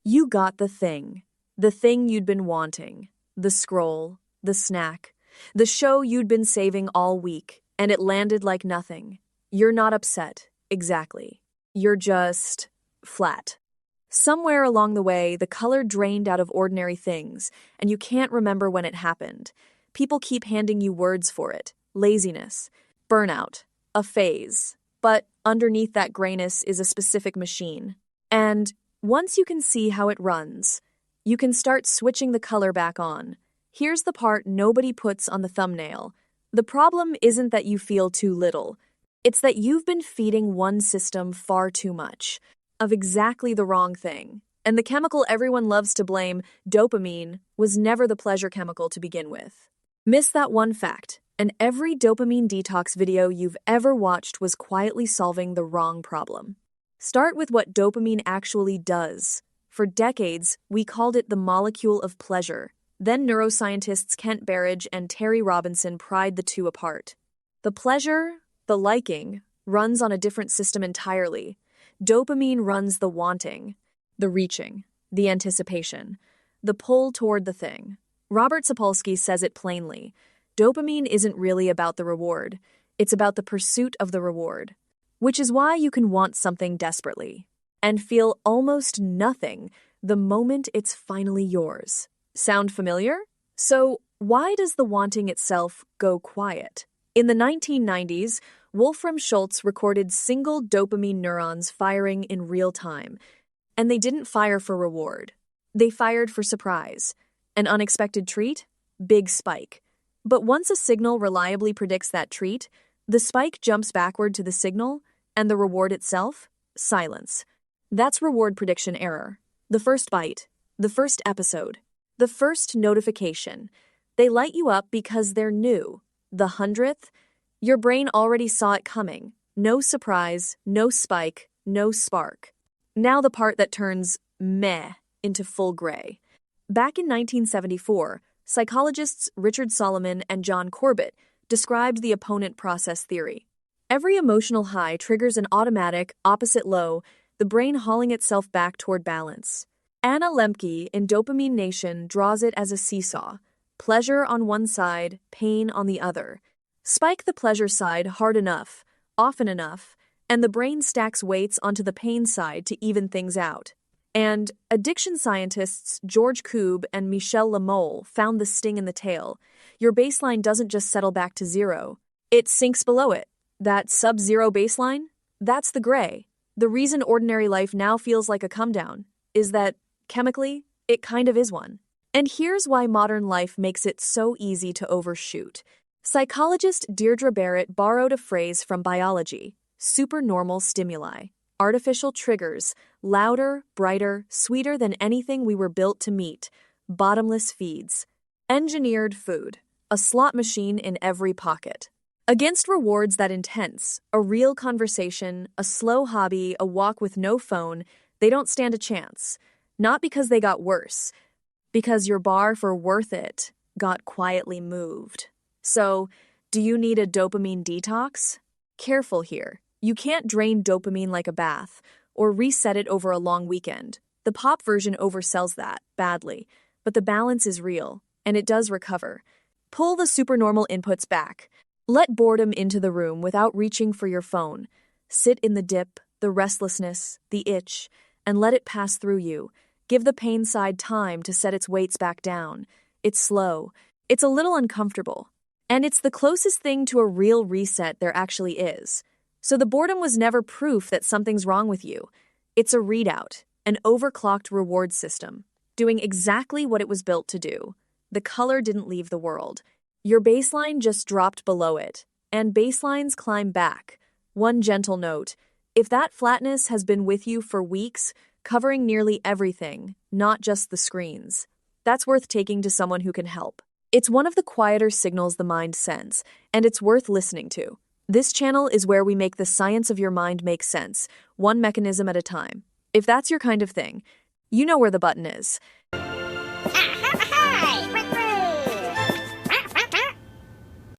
You got the thing you'd been wanting, the scroll, the snack, the show you'd been saving all week, and it landed like nothing. You're not upset, exactly. You're just flat. Somewhere along the way, the color drained out of ordinary things, and you can't remember when it happened. People keep handing you words for it: laziness, burnout, a phase. But underneath that grayness is a specific machine. And once you can see how it runs, you can start switching the color back on. Here's the part nobody puts on the thumbnail. The problem isn't that you feel too little. It's that you've been feeding one system far too much of exactly the wrong thing. And the chemical everyone loves to blame, dopamine, was never the pleasure chemical to begin with. Miss that one fact, and every dopamine detox video you've ever watched was quietly solving the wrong problem. Start with what dopamine actually does. For decades, we called it the molecule of pleasure. Then neuroscientists Kent Barrett and Terry Robinson pried the two apart. The pleasure, the liking, runs on a different system entirely. Dopamine runs the wanting, the reaching, the anticipation, the pull toward the thing. Robert Sapolsky says it plainly. Dopamine isn't really about the reward. It's about the pursuit of the reward. Which is why you can want something desperately and feel almost nothing the moment it's finally yours. Sound familiar? So, why does the wanting itself go quiet? In the 1990s, Wolfram Schultz recorded single dopamine neurons firing in real time. And they didn't fire for reward. They fired for surprise. An unexpected treat? Big spike. But once a signal reliably predicts that treat, the spike jumps backward to the signal, and the reward itself? Silence. That's reward prediction error. The first bite, the first episode, the first notification. They light you up because they're new. The 100th? Your brain already saw it coming. No surprise, no spike, no spark. Now the part that turns meh into full gray. Back in 1974, psychologists Richard Solomon and John Corbett described the opponent process theory. Every emotional high triggers an automatic, opposite low, the brain hauling itself back toward balance. Anna Lembke in Dopamine Nation draws it as a seesaw. Pleasure on one side, pain on the other. Spike the pleasure side hard enough, often enough, and the brain stacks weights onto the pain side to even things out. And addiction scientists George Koob and Michel Lamole found the sting in the tail. Your baseline doesn't just settle back to zero. It sinks below it. That sub-zero baseline? That's the gray. The reason ordinary life now feels like a comedown is that, chemically, it kind of is one. And here's why modern life makes it so easy to overshoot. Psychologist Deirdre Barrett borrowed a phrase from biology: supernormal stimuli. Artificial triggers, louder, brighter, sweeter than anything we were built to meet. Bottomless feeds. Engineered food. A slot machine in every pocket. Against rewards that intense, a real conversation, a slow hobby, a walk with no phone, they don't stand a chance. Not because they got worse, because your bar for worth it got quietly moved. So, do you need a dopamine detox? Careful here. You can't drain dopamine like a bath, or reset it over a long weekend. The pop version oversells that, badly, but the balance is real, and it does recover. Pull the supernormal inputs back. Let boredom into the room without reaching for your phone. Sit in the dip, the restlessness, the itch, and let it pass through you. Give the pain side time to set its weights back down. It's slow. It's a little uncomfortable. And it's the closest thing to a real reset there actually is. So the boredom was never proof that something's wrong with you. It's a readout, an overclocked reward system, doing exactly what it was built to do. The color didn't leave the world. Your baseline just dropped below it, and baselines climb back. One gentle note: if that flatness has been with you for weeks, covering nearly everything, not just the screens, that's worth taking to someone who can help. It's one of the quieter signals the mind sends, and it's worth listening to. This channel is where we make the science of your mind make sense, one mechanism at a time. If that's your kind of thing, you know where the button is.